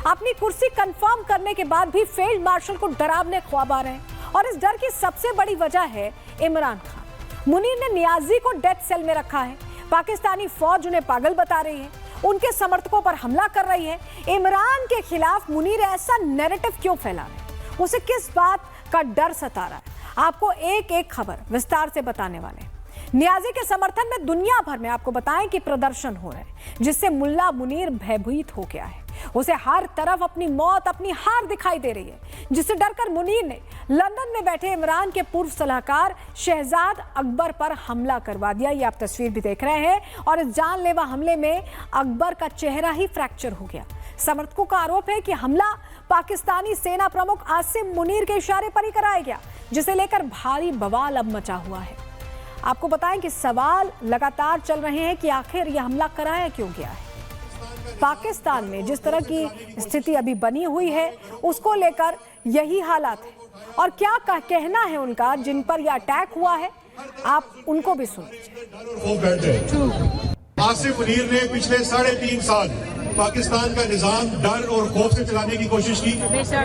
अपनी कुर्सी कंफर्म करने के बाद भी फील्ड मार्शल को डरावने ख्वाब आ रहे हैं और इस डर की सबसे बड़ी वजह है इमरान खान। मुनीर ने नियाजी को डेथ सेल में रखा है, पाकिस्तानी फौज उन्हें पागल बता रही है, उनके समर्थकों पर हमला कर रही है। इमरान के खिलाफ मुनीर ऐसा नैरेटिव क्यों फैला रहे हैं, उसे किस बात का डर सता रहा है, आपको एक एक खबर विस्तार से बताने वाले हैं। नियाजी के समर्थन में दुनिया भर में आपको बताएं कि प्रदर्शन हो रहे हैं, जिससे मुल्ला मुनीर भयभीत हो गया है। उसे हर तरफ अपनी मौत, अपनी हार दिखाई दे रही है, जिससे डरकर मुनीर ने लंदन में बैठे इमरान के पूर्व सलाहकार शहजाद अकबर पर हमला करवा दिया। ये आप तस्वीर भी देख रहे हैं और इस जानलेवा हमले में अकबर का चेहरा ही फ्रैक्चर हो गया। समर्थकों का आरोप है कि हमला पाकिस्तानी सेना प्रमुख आसिम मुनीर के इशारे पर ही कराया गया, जिसे लेकर भारी बवाल अब मचा हुआ है। आपको बताएं कि सवाल लगातार चल रहे हैं कि आखिर यह हमला कराया क्यों गया है। पाकिस्तान में जिस तरह की स्थिति अभी बनी हुई है उसको लेकर यही हालात है, और क्या कहना है उनका जिन पर यह अटैक हुआ है, आप उनको भी सुनिए। आसिम मुनीर ने पिछले 3.5 साल पाकिस्तान का निजाम डर और खौफ से चलाने की कोशिश की।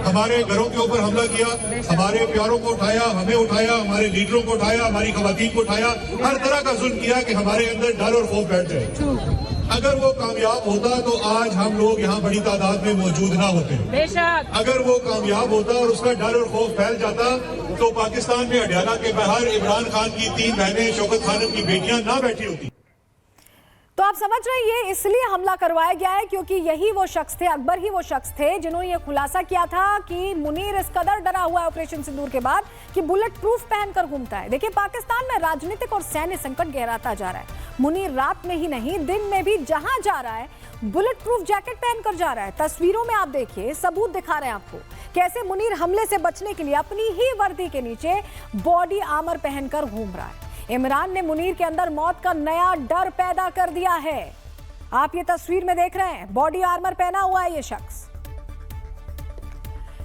हमारे घरों के ऊपर हमला किया, हमारे प्यारों को उठाया, हमें उठाया, हमारे लीडरों को उठाया, हमारी खवातीन को उठाया, हर तरह का जुल्म किया कि हमारे अंदर डर और खौफ बैठ जाए। अगर वो कामयाब होता तो आज हम लोग यहाँ बड़ी तादाद में मौजूद ना होते। अगर वो कामयाब होता और उसका डर और खौफ फैल जाता तो पाकिस्तान में अडयाला के बाहर इमरान खान की 3 बहनें, शौकत खानम की बेटियां ना बैठी होती। तो आप समझ रहे हैं ये इसलिए हमला करवाया गया है क्योंकि यही वो शख्स थे, अकबर ही वो शख्स थे जिन्होंने ये खुलासा किया था कि मुनीर इस कदर डरा हुआ है ऑपरेशन सिंदूर के बाद कि बुलेट प्रूफ पहनकर घूमता है। देखिए, पाकिस्तान में राजनीतिक और सैन्य संकट गहराता जा रहा है। मुनीर रात में ही नहीं, दिन में भी जहां जा रहा है बुलेट प्रूफ जैकेट पहनकर जा रहा है। तस्वीरों में आप देखिए, सबूत दिखा रहे हैं आपको कैसे मुनीर हमले से बचने के लिए अपनी ही वर्दी के नीचे बॉडी आर्मर पहनकर घूम रहा है। इमरान ने मुनीर के अंदर मौत का नया डर पैदा कर दिया है। आप ये तस्वीर में देख रहे हैं, बॉडी आर्मर पहना हुआ है ये शख्स।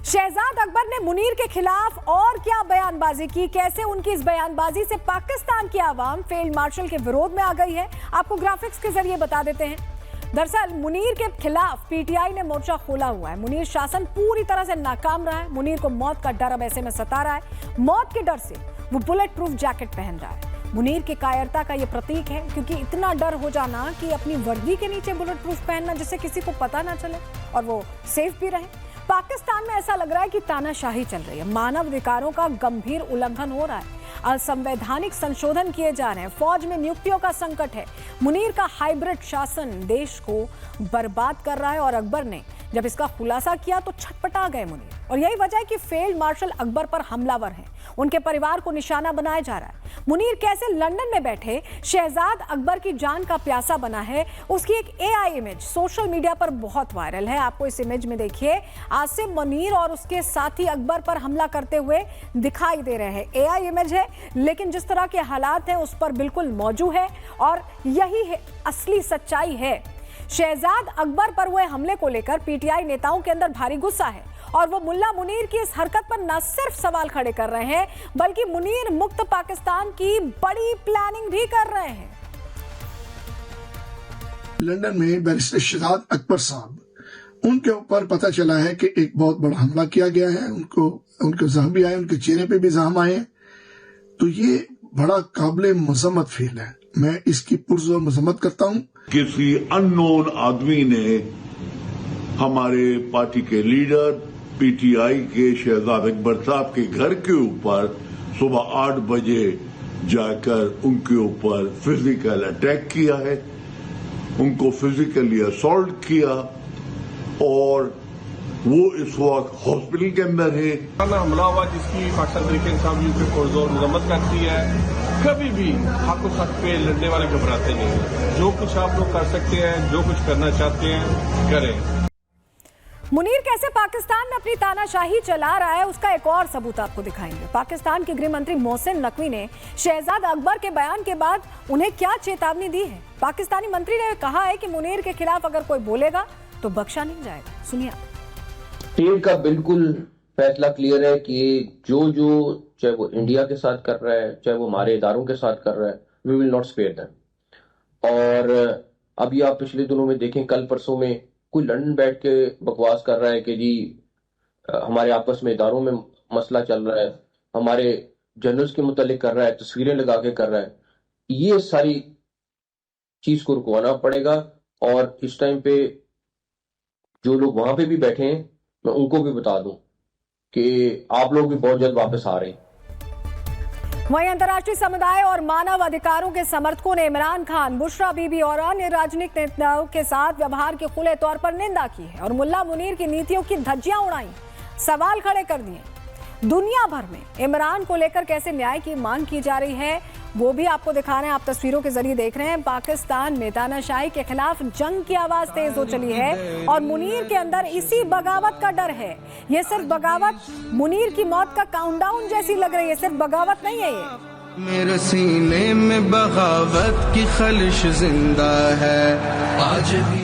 शहजाद अकबर ने मुनीर के खिलाफ और क्या बयानबाजी की, कैसे उनकी इस बयानबाजी से पाकिस्तान की आवाम फील्ड मार्शल के विरोध में आ गई है, आपको ग्राफिक्स के जरिए बता देते हैं। दरअसल मुनीर के खिलाफ पीटीआई ने मोर्चा खोला हुआ है। मुनीर शासन पूरी तरह से नाकाम रहा है। मुनीर को मौत का डर अब ऐसे में सता रहा है। मौत के डर से वो बुलेट प्रूफ जैकेट पहन रहा है। मुनीर की कायरता का ये प्रतीक है, क्योंकि इतना डर हो जाना कि अपनी वर्दी के नीचे बुलेट प्रूफ पहनना जिससे किसी को पता ना चले और वो सेफ भी रहे। पाकिस्तान में ऐसा लग रहा है कि तानाशाही चल रही है, मानव अधिकारों का गंभीर उल्लंघन हो रहा है, असंवैधानिक संशोधन किए जा रहे हैं, फौज में नियुक्तियों का संकट है। मुनीर का हाइब्रिड शासन देश को बर्बाद कर रहा है और अकबर ने जब इसका खुलासा किया तो छटपटा गए मुनीर। और यही वजह है कि फील्ड मार्शल अकबर पर हमलावर हैं, उनके परिवार को निशाना बनाया जा रहा है। मुनीर कैसे लंदन में बैठे शहजाद अकबर की जान का प्यासा बना है, उसकी एक एआई इमेज सोशल मीडिया पर बहुत वायरल है। आपको इस इमेज में देखिए, आसिम मुनीर और उसके साथी अकबर पर हमला करते हुए दिखाई दे रहे हैं। एआई इमेज है, लेकिन जिस तरह के हालात हैं उस पर बिल्कुल मौजूद है और यही है असली सच्चाई है। शहजाद अकबर पर हुए हमले को लेकर पीटीआई नेताओं के अंदर भारी गुस्सा है और वो मुल्ला मुनीर की इस हरकत पर न सिर्फ सवाल खड़े कर रहे हैं, बल्कि मुनीर मुक्त पाकिस्तान की बड़ी प्लानिंग भी कर रहे हैं। लंदन में बैरिस्टर शहजाद अकबर साहब, उनके ऊपर पता चला है कि एक बहुत बड़ा हमला किया गया है। उनको जख्म भी आए, उनके चेहरे पे भी जख्म आए। तो ये बड़ा काबिल मजम्मत फील है। मैं इसकी पुरजोर मजम्मत करता हूँ। किसी अननोन आदमी ने हमारे पार्टी के लीडर पीटीआई के शहजाद अकबर साहब के घर के ऊपर सुबह 8 बजे जाकर उनके ऊपर फिजिकल अटैक किया है, उनको फिजिकली असॉल्ट किया और वो इस वक्त हॉस्पिटल के अंदर है। हमला हुआ जिसकी पाकिस्तान तरीके साहब यूपी पुरजोर मजम्मत करती है। कभी भी हक और हक पे लड़ने वाले घबराते नहीं है। जो कुछ आप लोग कर सकते हैं, जो कुछ करना चाहते हैं, करें। मुनीर कैसे पाकिस्तान में अपनी तानाशाही चला रहा है, उसका एक और सबूत आपको दिखाएंगे। पाकिस्तान के गृह मंत्री मोहसिन नकवी ने शहजाद अकबर के बयान के बाद उन्हें क्या चेतावनी दी है। पाकिस्तानी मंत्री ने कहा है कि मुनीर के खिलाफ अगर कोई बोलेगा तो बख्शा नहीं जाएगा। सुनिए। टीम का बिल्कुल फैसला क्लियर है कि जो चाहे वो इंडिया के साथ कर रहा है, चाहे वो हमारे इदारों के साथ कर रहा है, we will not spare them. और अभी आप पिछले दिनों में देखें, कल परसों में कोई लंदन बैठ के बकवास कर रहा है कि जी हमारे आपस में इदारों में मसला चल रहा है, हमारे जनरल्स के मुतालिक कर रहा है, तस्वीरें लगा के कर रहा है, ये सारी चीज को रुकवाना पड़ेगा। और इस टाइम पे जो लोग वहां पे भी बैठे हैं, मैं उनको भी बता दूं कि आप लोग भी बहुत जल्द वापस आ रहे हैं। वहीं अंतर्राष्ट्रीय समुदाय और मानव अधिकारों के समर्थकों ने इमरान खान, बुशरा बीबी और अन्य राजनीतिक नेताओं के साथ व्यवहार की खुले तौर पर निंदा की है और मुल्ला मुनीर की नीतियों की धज्जियां उड़ाई, सवाल खड़े कर दिए। दुनिया भर में इमरान को लेकर कैसे न्याय की मांग की जा रही है वो भी आपको दिखा रहे हैं, आप तस्वीरों के जरिए देख रहे हैं। पाकिस्तान में तानाशाही के खिलाफ जंग की आवाज तेज हो चली है और मुनीर के अंदर इसी बगावत का डर है। ये सिर्फ बगावत मुनीर की मौत का काउंटडाउन जैसी लग रही है, सिर्फ बगावत नहीं है ये। मेरे सीने में बगावत की खलिश जिंदा है आज भी।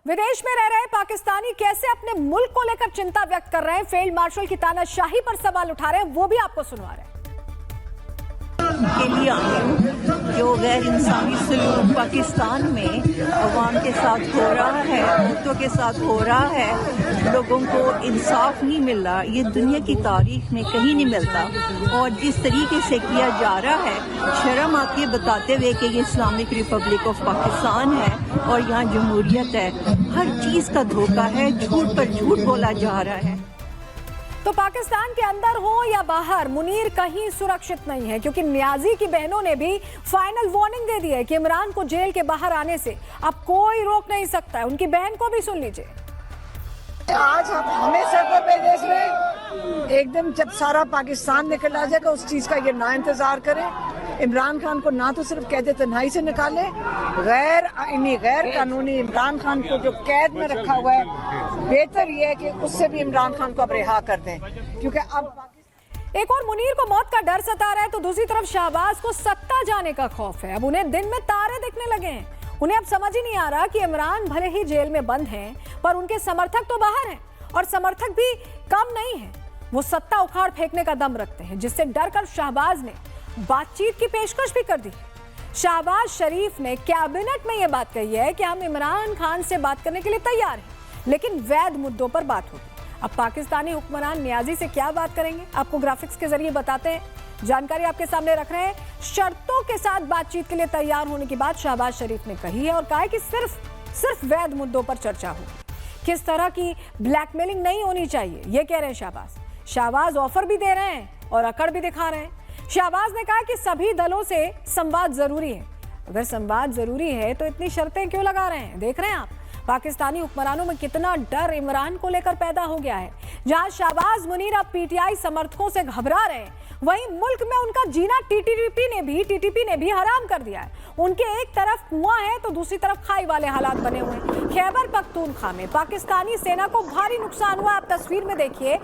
विदेश में रह रहे पाकिस्तानी कैसे अपने मुल्क को लेकर चिंता व्यक्त कर रहे हैं, फील्ड मार्शल की तानाशाही पर सवाल उठा रहे हैं, वो भी आपको सुनवा रहे हैं। के लिए आई हूँ जो गैर इंसानी सलूक पाकिस्तान में अवाम के साथ हो रहा है, औरतों के साथ हो रहा है, लोगों को इंसाफ नहीं मिल रहा, ये दुनिया की तारीख में कहीं नहीं मिलता। और जिस तरीके से किया जा रहा है, शर्म आती है बताते हुए कि ये इस्लामिक रिपब्लिक ऑफ पाकिस्तान है और यहाँ जमहूरियत है। हर चीज़ का धोखा है, झूठ पर झूठ बोला जा रहा है। तो पाकिस्तान के अंदर हो या बाहर, मुनीर कहीं सुरक्षित नहीं है, क्योंकि न्याजी की बहनों ने भी फाइनल वार्निंग दे दी है कि इमरान को जेल के बाहर आने से अब कोई रोक नहीं सकता है। उनकी बहन को भी सुन लीजिए। आज हमें सड़कों पे देश में एकदम जब सारा पाकिस्तान निकल आ जाएगा, उस चीज का ये ना इंतजार करें। इमरान खान को ना तो सिर्फ कैद तन्हाई से निकाले, गैर कानूनी इमरान खान को जो कैद में रखा हुआ है, बेहतर ये है कि उससे भी इमरान खान को अब रिहा कर दें, क्योंकि अब एक और मुनीर को मौत का डर सता रहा है तो दूसरी तरफ शहबाज को सत्ता जाने का खौफ है। अब उन्हें दिन में तारे दिखने लगे हैं। उन्हें अब समझ ही नहीं आ रहा कि इमरान भले ही जेल में बंद हैं, पर उनके समर्थक तो बाहर हैं और समर्थक भी कम नहीं है। वो सत्ता उखाड़ फेंकने का दम रखते हैं, जिससे डर कर शहबाज ने बातचीत की पेशकश भी कर दी। शहबाज शरीफ ने कैबिनेट में यह बात कही है कि हम इमरान खान से बात करने के लिए तैयार हैं, लेकिन वैध मुद्दों पर बात होगी। अब पाकिस्तानी हुक्मरान न्याजी से क्या बात करेंगे, आपको ग्राफिक्स के जरिए बताते हैं, जानकारी आपके सामने रख रहे हैं। शर्तों के साथ बातचीत के लिए तैयार होने की बात शहबाज शरीफ ने कही है और कहा है कि सिर्फ वैध मुद्दों पर चर्चा होगी, किस तरह की ब्लैकमेलिंग नहीं होनी चाहिए, ये कह रहे हैं शहबाज ऑफर भी दे रहे हैं और अकड़ भी दिखा रहे हैं। शहबाज ने कहा कि सभी दलों से संवाद जरूरी है। अगर संवाद जरूरी है तो इतनी शर्तें क्यों लगा रहे हैं? देख रहे हैं आप पाकिस्तानी हुक्मरानों में कितना डर इमरान को लेकर पैदा हो गया है। जहां शहबाज मुनीर अब पीटीआई समर्थकों से घबरा रहे हैं, वहीं मुल्क में उनका जीना टीटीपी ने भी हराम कर दिया है। उनके एक तरफ कुआं है तो दूसरी तरफ खाई वाले हालात बने हुए हैं। खैबर पख्तूनख्वा में पाकिस्तानी सेना को भारी नुकसान हुआ, आप तस्वीर में देखिए।